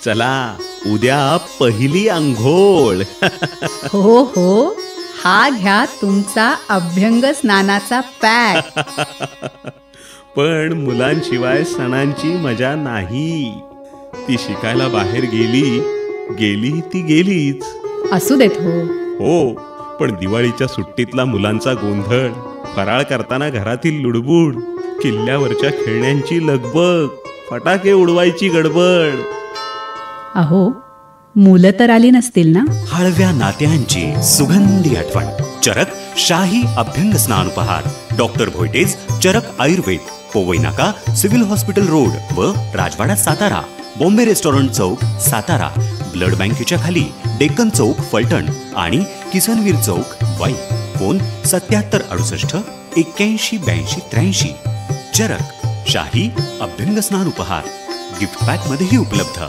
चला उद्या पहिली अंघोळ. हो हो, हा घ्या तुमचा अभ्यंग स्नानाचा पॅक. पण मुलांशिवाय सणांची मजा नाही. ती शिकायला बाहेर गेली ती गेलीच. असू देत हो. हो, पण दिवाळीच्या सुट्टीतला मुलांचा गोंधळ, फराळ करताना घरातील लुडबुड, किल्ल्यावरच्या खेळण्यांची लगबग, फटाके उडवायची गडबड. अहो, मुलं तर आली नसतील ना? हळव्या नात्यांची सुगंधी आठवण. चरक शाही अभ्यंग स्नान उपहार. डॉक्टर भोयटेज, चरक आयुर्वेद, पोवई नाका, सिव्हिल हॉस्पिटल रोड व राजवाडा सातारा. बॉम्बे रेस्टॉरंट चौक सातारा. ब्लड बँकेच्या खाली डेक्कन चौक फलटण आणि किसनवीर चौक वाई. फोन 7768 81 82 83. चरक शाही अभ्यंग स्नान उपहार गिफ्ट पॅक मध्येही उपलब्ध.